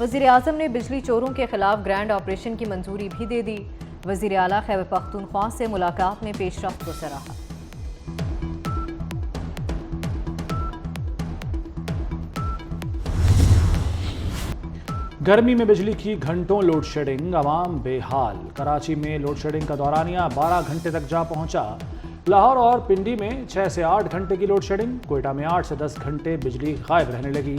وزیر اعظم نے بجلی چوروں کے خلاف گرینڈ آپریشن کی منظوری بھی دے دی۔ وزیر اعلیٰ خیبر پختونخوا سے ملاقات میں پیش رفت کو سراہا۔ گرمی میں بجلی کی گھنٹوں لوڈ شیڈنگ، عوام بے حال۔ کراچی میں لوڈ شیڈنگ کا دورانیہ 12 گھنٹے تک جا پہنچا۔ لاہور اور پنڈی میں 6 سے 8 گھنٹے کی لوڈ شیڈنگ، کوئٹہ میں 8 سے 10 گھنٹے بجلی غائب رہنے لگی۔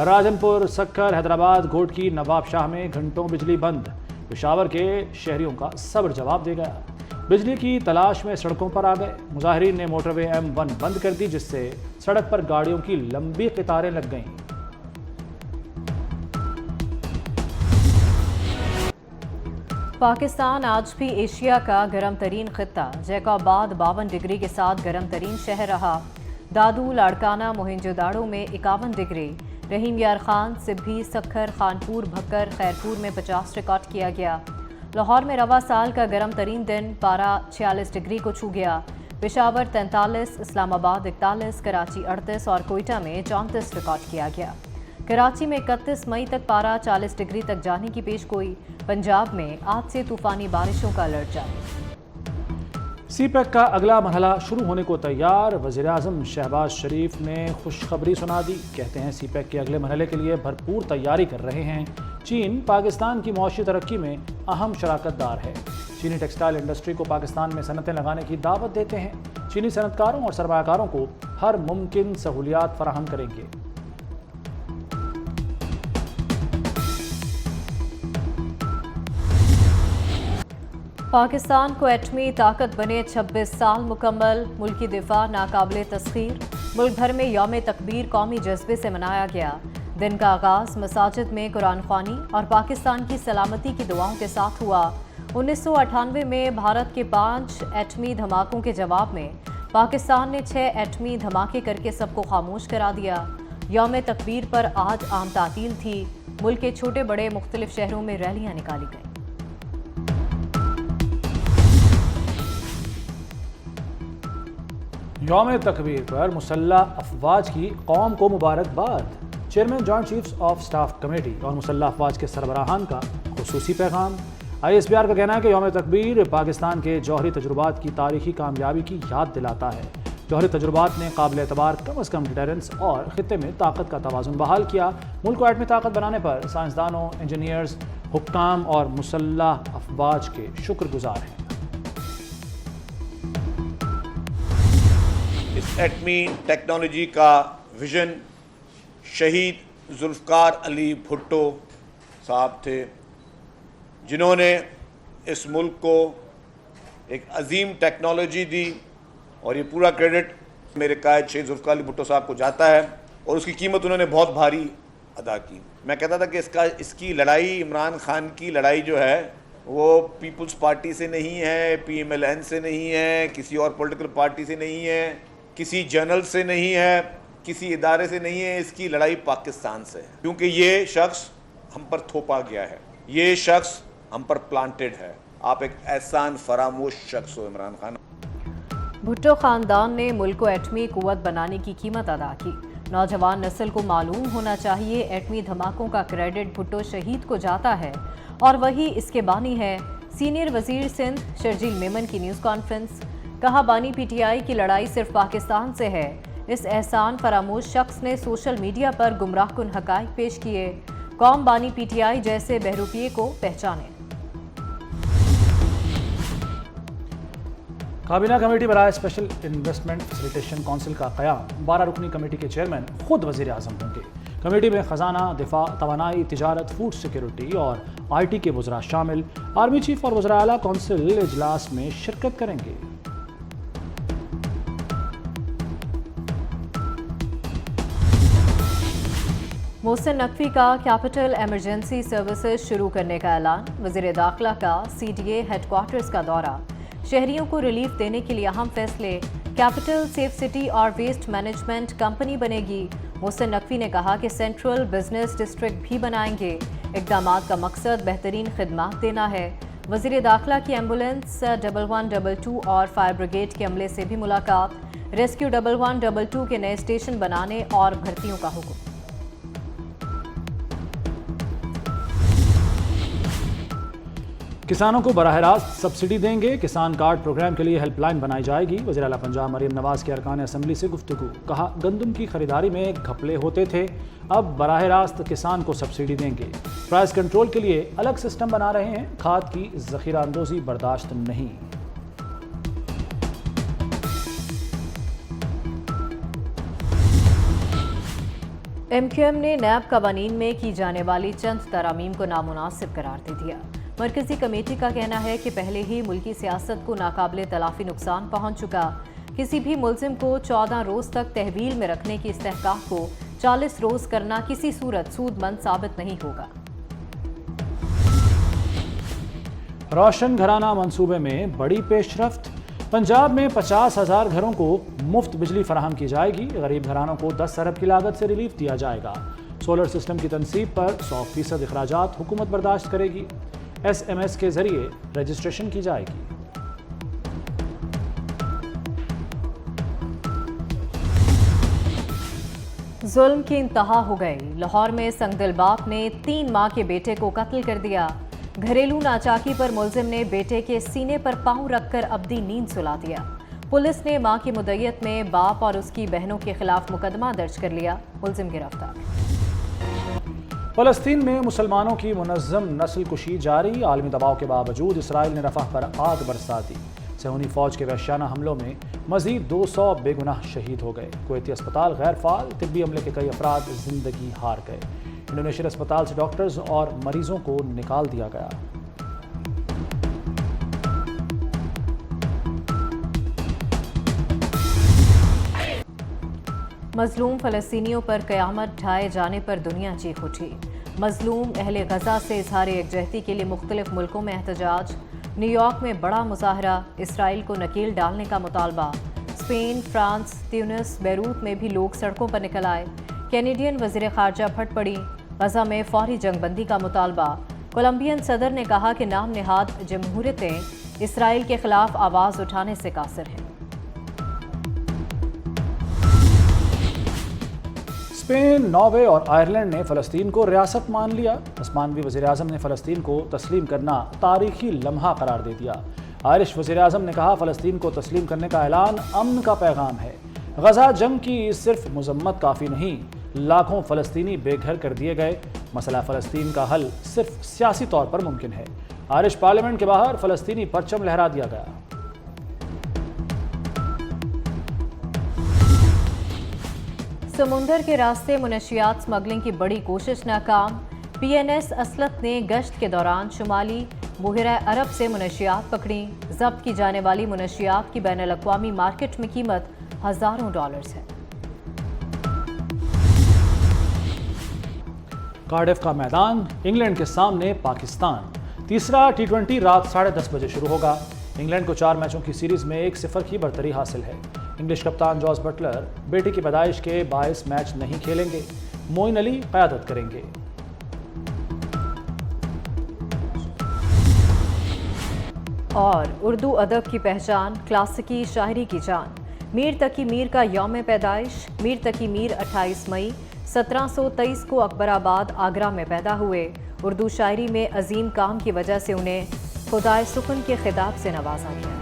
راجن پور، سکھر، حیدرآباد، گھوٹکی، نواب شاہ میں گھنٹوں بجلی بند۔ پشاور کے شہریوں کا صبر جواب دے گیا، بجلی کی تلاش میں سڑکوں پر آ گئے۔ مظاہرین نے موٹر وے M1 بند کر دی، جس سے سڑک پر گاڑیوں کی لمبی قطاریں لگ گئیں۔ پاکستان آج بھی ایشیا کا گرم ترین خطہ، جیکوباد 52 ڈگری کے ساتھ گرم ترین شہر رہا۔ دادو، لاڑکانہ، موہنجو داڑو میں 51 ڈگری، رحیم یار خان، سبھی، سکھر، خانپور، بھکر، خیرپور میں 50 ریکارڈ کیا گیا۔ لاہور میں رواں سال کا گرم ترین دن، پارہ 46 ڈگری کو چھو گیا۔ پشاور 43، اسلام آباد 41، کراچی 38 اور کوئٹہ میں 34 ریکارڈ کیا گیا۔ کراچی میں 31 مئی تک پارہ 40 ڈگری تک جانے کی پیش گوئی۔ پنجاب میں آج سے طوفانی بارشوں کا الرٹ جاری۔ سی پیک کا اگلا مرحلہ شروع ہونے کو تیار، وزیر اعظم شہباز شریف نے خوشخبری سنا دی۔ کہتے ہیں سی پیک کے اگلے مرحلے کے لیے بھرپور تیاری کر رہے ہیں۔ چین پاکستان کی معاشی ترقی میں اہم شراکت دار ہے۔ چینی ٹیکسٹائل انڈسٹری کو پاکستان میں صنعتیں لگانے کی دعوت دیتے ہیں۔ چینی صنعت کاروں اور سرمایہ کاروں کو ہر ممکن سہولیات فراہم کریں گے۔ پاکستان کو ایٹمی طاقت بنے 26 سال مکمل، ملکی دفاع ناقابل تسخیر۔ ملک بھر میں یوم تکبیر قومی جذبے سے منایا گیا۔ دن کا آغاز مساجد میں قرآن خوانی اور پاکستان کی سلامتی کی دعاؤں کے ساتھ ہوا۔ 1998 میں بھارت کے 5 ایٹمی دھماکوں کے جواب میں پاکستان نے 6 ایٹمی دھماکے کر کے سب کو خاموش کرا دیا۔ یوم تکبیر پر آج عام تعطیل تھی۔ ملک کے چھوٹے بڑے مختلف شہروں میں ریلیاں نکالی گئیں۔ یوم تکبیر پر مسلح افواج کی قوم کو مبارکباد۔ Chairman joint chiefs of staff committee اور مسلح افواج کے سربراہان کا خصوصی پیغام۔ ISPR کا کہنا ہے کہ یوم تکبیر پاکستان کے جوہری تجربات کی تاریخی کامیابی کی یاد دلاتا ہے۔ جوہری تجربات نے قابل اعتبار کم از کم ڈیٹرنس اور خطے میں طاقت کا توازن بحال کیا۔ ملک کو ایٹمی طاقت بنانے پر سائنسدانوں، انجینئرز، حکام اور مسلح افواج کے شکر گزار ہیں۔ اس ایٹمی ٹیکنالوجی کا ویژن شہید ذوالفقار علی بھٹو صاحب تھے، جنہوں نے اس ملک کو ایک عظیم ٹیکنالوجی دی، اور یہ پورا کریڈٹ میرے قائد شہید ذوالفقار علی بھٹو صاحب کو جاتا ہے، اور اس کی قیمت انہوں نے بہت بھاری ادا کی۔ میں کہتا تھا کہ اس کی لڑائی، عمران خان کی لڑائی جو ہے وہ پیپلز پارٹی سے نہیں ہے، PMLN سے نہیں ہے، کسی اور پولیٹیکل پارٹی سے نہیں ہے، کسی جرنل سے نہیں ہے، کسی ادارے سے نہیں ہے، اس کی لڑائی پاکستان سے ہے، کیونکہ یہ شخص ہم پر تھوپا گیا ہے، یہ شخص ہم پر پلانٹڈ ہے۔ آپ ایک احسان فراموش شخص ہو عمران خان۔ بھٹو خاندان نے ملک کو ایٹمی قوت بنانے کی قیمت ادا کی۔ نوجوان نسل کو معلوم ہونا چاہیے ایٹمی دھماکوں کا کریڈٹ بھٹو شہید کو جاتا ہے اور وہی اس کے بانی ہے۔ سینئر وزیر سندھ شرجیل میمن کی نیوز کانفرنس۔ کہا بانی PTI کی لڑائی صرف پاکستان سے ہے۔ اس احسان فراموش شخص نے سوشل میڈیا پر گمراہ کن حقائق پیش کیے۔ قوم بانی PTI جیسے بہروپیے کو پہچانے۔ کابینہ کمیٹی برائے اسپیشل انویسٹمنٹ فیسیلیٹیشن کونسل کا قیام۔ 12 رکنی کمیٹی کے چیئرمین خود وزیر اعظم ہوں گے۔ کمیٹی میں خزانہ، دفاع، توانائی، تجارت، فوڈ سیکیورٹی اور IT کے وزراء شامل۔ آرمی چیف اور وزراء اعلیٰ کونسل اجلاس میں شرکت کریں گے۔ محسن نقوی کا کیپٹل ایمرجنسی سروسز شروع کرنے کا اعلان۔ وزیر داخلہ کا CDA ہیڈ کوارٹرز کا دورہ۔ شہریوں کو ریلیف دینے کے لیے اہم فیصلے۔ کیپٹل سیف سٹی اور ویسٹ مینجمنٹ کمپنی بنے گی۔ محسن نقوی نے کہا کہ سینٹرل بزنس ڈسٹرکٹ بھی بنائیں گے۔ اقدامات کا مقصد بہترین خدمات دینا ہے۔ وزیر داخلہ کی ایمبولینس 1122 اور فائر بریگیڈ کے عملے سے بھی ملاقات۔ ریسکیو 1122 کے نئے اسٹیشن بنانے اور بھرتیوں کا حکم۔ کسانوں کو براہ راست سبسڈی دیں گے، کسان کارڈ پروگرام کے لیے ہیلپ لائن بنائی جائے گی۔ وزیر اعلیٰ پنجاب مریم نواز کے ارکان اسمبلی سے گفتگو، کہا گندم کی خریداری میں گھپلے ہوتے تھے، اب براہ راست کسان کو سبسڈی دیں گے۔ پرائس کنٹرول کے لیے الگ سسٹم بنا رہے ہیں، کھاد کی ذخیرہ اندوزی برداشت نہیں۔ ایم کیو ایم نے نیب قوانین میں کی جانے والی چند ترامیم کو نامناسب قرار دے دیا۔ مرکزی کمیٹی کا کہنا ہے کہ پہلے ہی ملکی سیاست کو ناقابل تلافی نقصان پہنچ چکا، کسی بھی ملزم کو 14 روز تک تحویل میں رکھنے کی استحقاق کو 40 روز کرنا کسی صورت سود مند ثابت نہیں ہوگا۔ روشن گھرانہ منصوبے میں بڑی پیش رفت، پنجاب میں 50,000 گھروں کو مفت بجلی فراہم کی جائے گی، غریب گھرانوں کو 10 ارب کی لاگت سے ریلیف دیا جائے گا۔ سولر سسٹم کی تنصیب پر 100% اخراجات حکومت برداشت کرے گی، SMS کے ذریعے رجسٹریشن کی جائے گی۔ ظلم کی انتہا ہو گئی، لاہور میں سنگدل باپ نے 3 ماہ کے بیٹے کو قتل کر دیا۔ گھریلو ناچاکی پر ملزم نے بیٹے کے سینے پر پاؤں رکھ کر ابدی نیند سلا دیا۔ پولیس نے ماں کی مدعیت میں باپ اور اس کی بہنوں کے خلاف مقدمہ درج کر لیا، ملزم گرفتار۔ فلسطین میں مسلمانوں کی منظم نسل کشی جاری، عالمی دباؤ کے باوجود اسرائیل نے رفح پر آگ برسا دی۔ صہیونی فوج کے وحشیانہ حملوں میں مزید 200 بے گناہ شہید ہو گئے۔ کویتی اسپتال غیر فعال، طبی عملے کے کئی افراد زندگی ہار گئے۔ انڈونیشین اسپتال سے ڈاکٹرز اور مریضوں کو نکال دیا گیا۔ مظلوم فلسطینیوں پر قیامت ڈھائے جانے پر دنیا چیخ اٹھی۔ مظلوم اہل غزہ سے اظہار یکجہتی کے لیے مختلف ملکوں میں احتجاج، نیو یارک میں بڑا مظاہرہ، اسرائیل کو نکیل ڈالنے کا مطالبہ، اسپین، فرانس، تیونس، بیروت میں بھی لوگ سڑکوں پر نکل آئے۔ کینیڈین وزیر خارجہ پھٹ پڑی، غزہ میں فوری جنگ بندی کا مطالبہ۔ کولمبین صدر نے کہا کہ نام نہاد جمہوریتیں اسرائیل کے خلاف آواز اٹھانے سے قاصر ہیں۔ اسپین، ناروے اور آئرلینڈ نے فلسطین کو ریاست مان لیا۔ عثمانوی وزیر اعظم نے فلسطین کو تسلیم کرنا تاریخی لمحہ قرار دے دیا۔ آئرش وزیر اعظم نے کہا فلسطین کو تسلیم کرنے کا اعلان امن کا پیغام ہے۔ غزہ جنگ کی صرف مذمت کافی نہیں، لاکھوں فلسطینی بے گھر کر دیے گئے۔ مسئلہ فلسطین کا حل صرف سیاسی طور پر ممکن ہے۔ آئرش پارلیمنٹ کے باہر فلسطینی پرچم لہرا دیا گیا۔ سمندر کے راستے منشیات سمگلنگ کی بڑی کوشش ناکام، PNS اسلط نے گشت کے دوران شمالی بحیرہ عرب سے منشیات پکڑیں۔ ضبط کی جانے والی منشیات کی بین الاقوامی مارکیٹ میں قیمت ہزاروں ڈالرز ہے۔ کارڈف کا میدان، انگلینڈ کے سامنے پاکستان۔ تیسرا T20 رات 10:30 بجے شروع ہوگا۔ انگلینڈ کو 4 میچوں کی سیریز میں 1-0 کی برتری حاصل ہے۔ انگلش کپتان جوز بٹلر بیٹی کی پیدائش کے باعث میچ نہیں کھیلیں گے، معین علی قیادت کریں گے۔ اور اردو ادب کی پہچان، کلاسیکی شاعری کی جان، میر تقی میر کا یوم پیدائش۔ میر تقی میر 28 مئی 1723 کو اکبر آباد، آگرہ میں پیدا ہوئے۔ اردو شاعری میں عظیم کام کی وجہ سے انہیں خدائے سخن کے خطاب سے نوازا گیا۔